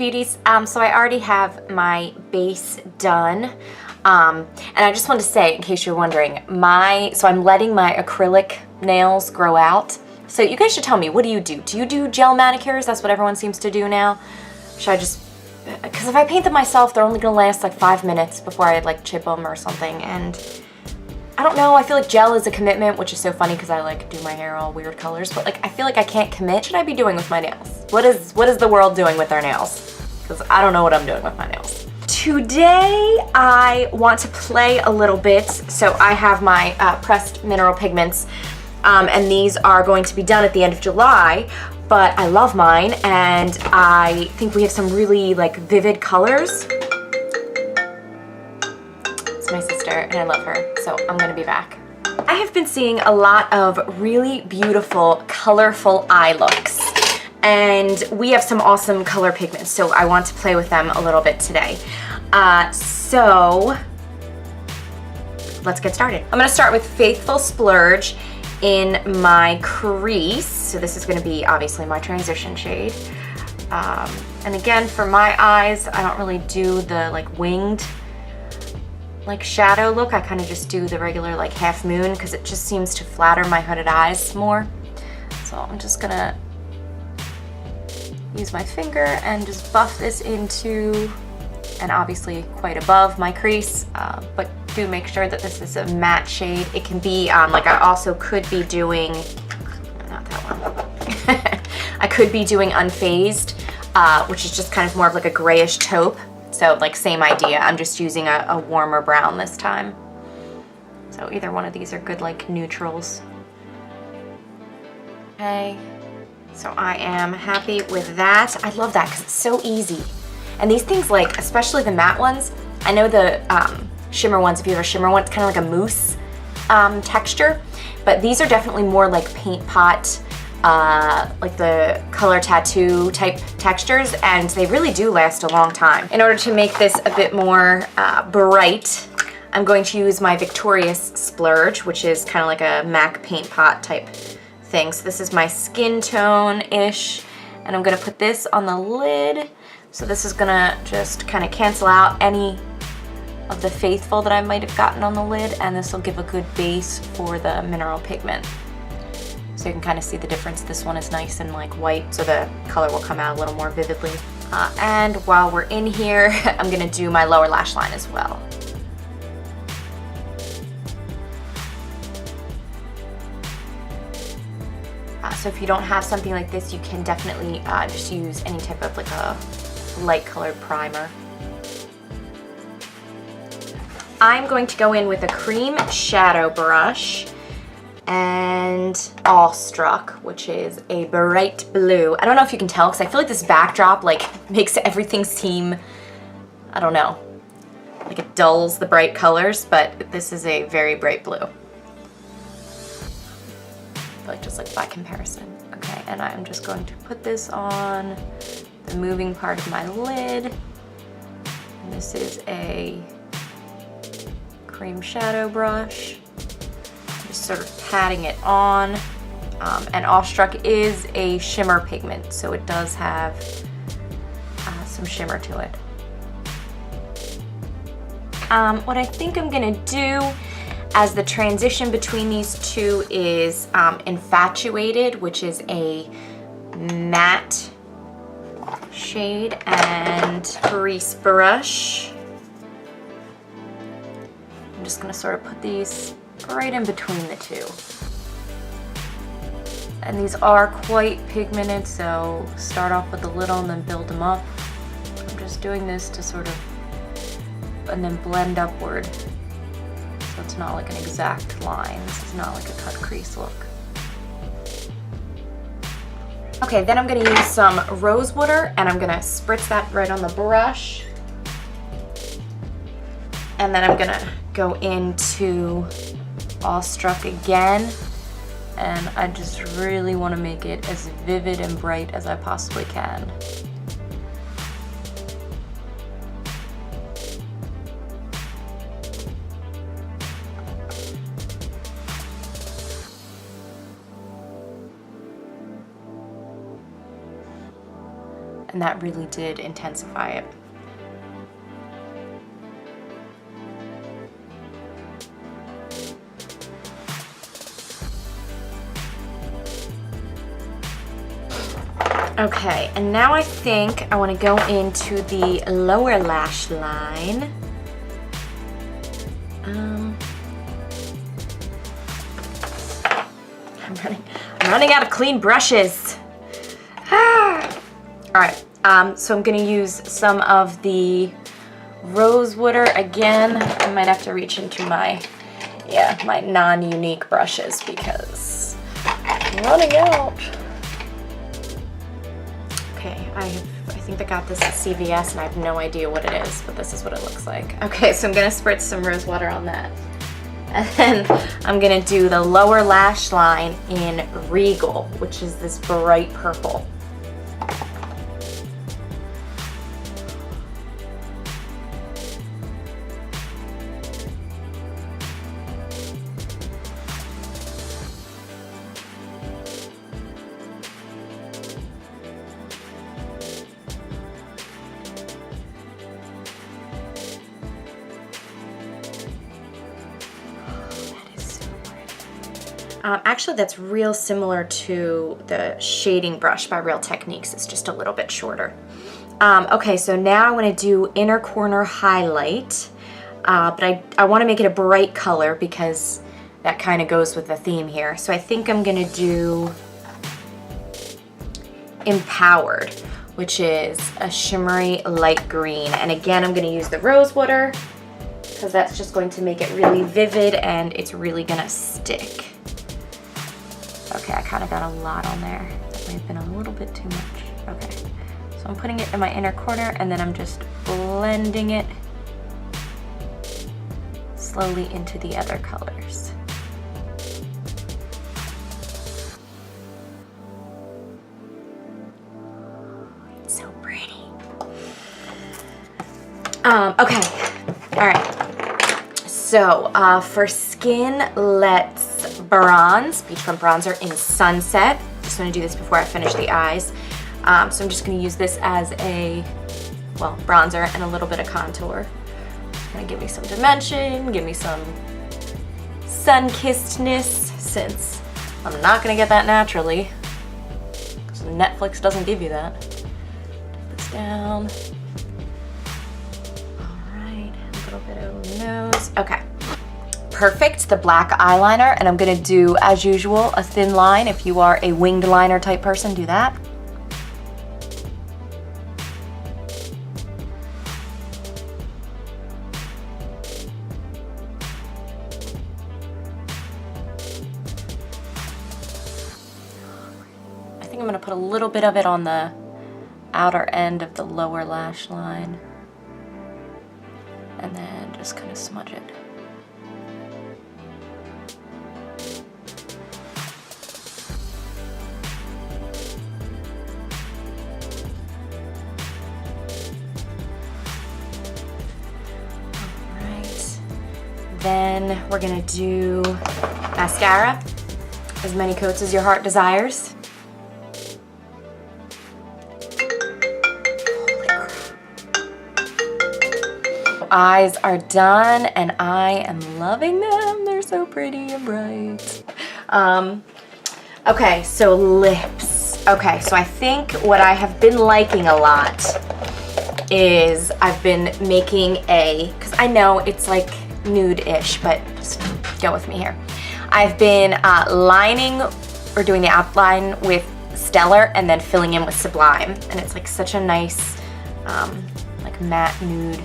Beauties, so I already have my base done, and I just wanted to say, in case you're wondering, so I'm letting my acrylic nails grow out. So you guys should tell me, what do you do? Do you do gel manicures? That's what everyone seems to do now. Should I just, because if I paint them myself, they're only gonna last like 5 minutes before I like chip them or something, and I don't know, I feel like gel is a commitment, which is so funny because I like do my hair all weird colors, but like I feel like I can't commit. What should I be doing with my nails? What is the world doing with their nails? Because I don't know what I'm doing with my nails. Today I want to play a little bit. So I have my pressed mineral pigments, and these are going to be done at the end of July, but I love mine and I think we have some really like vivid colors. My sister and I love her, so I'm gonna be back. I have been seeing a lot of really beautiful, colorful eye looks, and we have some awesome color pigments, so I want to play with them a little bit today. So let's get started. I'm gonna start with Faithful Splurge in my Crease. So this is gonna be obviously my transition shade. And again, for my eyes, I don't really do the like winged like shadow look. I kind of just do the regular like half moon because it just seems to flatter my hooded eyes more. So I'm just gonna use my finger and just buff this into, and obviously quite above my crease, but do make sure that this is a matte shade. It can be like I also could be doing, not that one. I could be doing unfazed, which is just kind of more of like a grayish taupe. So like same idea, I'm just using a warmer brown this time. So either one of these are good like neutrals. Okay, so I am happy with that. I love that because it's so easy. And these things, like especially the matte ones, I know the shimmer ones, if you have a shimmer one, it's kind of like a mousse texture, but these are definitely more like paint pot, like the color tattoo type textures, and they really do last a long time. In order to make this a bit more bright, I'm going to use my Victorious Splurge, which is kind of like a MAC paint pot type thing. So this is my skin tone-ish, and I'm gonna put this on the lid. So this is gonna just kind of cancel out any of the Faithful that I might have gotten on the lid, and this will give a good base for the mineral pigment. So you can kind of see the difference. This one is nice and like white, so the color will come out a little more vividly. And while we're in here, I'm gonna do my lower lash line as well. So if you don't have something like this, you can definitely just use any type of like a light colored primer. I'm going to go in with a cream shadow brush and Awestruck, which is a bright blue. I don't know if you can tell because I feel like this backdrop like makes everything seem, I don't know, like it dulls the bright colors, but this is a very bright blue. Like just like by comparison. Okay, and I'm just going to put this on the moving part of my lid. And this is a cream shadow brush. Just sort of patting it on. And Awestruck is a shimmer pigment, so it does have some shimmer to it. What I think I'm gonna do as the transition between these two is Infatuated, which is a matte shade, and Crease brush. I'm just gonna sort of put these right in between the two. And these are quite pigmented, so start off with a little and then build them up. I'm just doing this to sort of, and then blend upward. So it's not like an exact line. This is not like a cut crease look. Okay, then I'm gonna use some rose water and I'm gonna spritz that right on the brush. And then I'm gonna go into Awestruck again. And I just really wanna make it as vivid and bright as I possibly can. and that really did intensify it. Okay, and now I think I want to go into the lower lash line. I'm running out of clean brushes. All right, so I'm gonna use some of the rose water again. I might have to reach into my non-Younique brushes because I'm running out. Okay, I think I got this at CVS and I have no idea what it is, but this is what it looks like. Okay, so I'm gonna spritz some rose water on that. And then I'm gonna do the lower lash line in Regal, which is this bright purple. Actually, that's real similar to the shading brush by Real Techniques. It's just a little bit shorter. Okay, so now I want to do inner corner highlight, but I want to make it a bright color because that kind of goes with the theme here. So I think I'm going to do Empowered, which is a shimmery light green. And again, I'm going to use the rose water because that's just going to make it really vivid and it's really going to stick. Okay, I kind of got a lot on there. That might have been a little bit too much. Okay, so I'm putting it in my inner corner and then I'm just blending it slowly into the other colors. It's so pretty. Okay, all right. So for skin, let's bronze, Beachfront Bronzer in Sunset. Just want to do this before I finish the eyes. So I'm just going to use this as a, well, bronzer and a little bit of contour. It's going to give me some dimension, give me some sun-kissedness, since I'm not going to get that naturally. Because Netflix doesn't give you that. Put this down. Alright, a little bit over the nose. Okay. Perfect, the black eyeliner, and I'm gonna do, as usual, a thin line. If you are a winged liner type person, do that. I think I'm gonna put a little bit of it on the outer end of the lower lash line, and then just kind of smudge it. Then we're gonna do mascara, as many coats as your heart desires. Eyes are done and I am loving them. They're so pretty and bright. Okay, so lips. Okay, so I think what I have been liking a lot is I've been making because I know it's like nude-ish, but just go with me here. I've been lining or doing the outline with Stellar and then filling in with Sublime, and it's like such a nice like matte nude.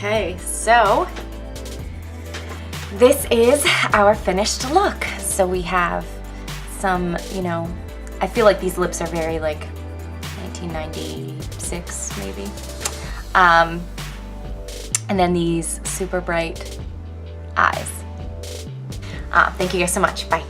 Okay, so this is our finished look. So we have some, you know, I feel like these lips are very like 1996 maybe. And then these super bright eyes. Thank you guys so much. Bye.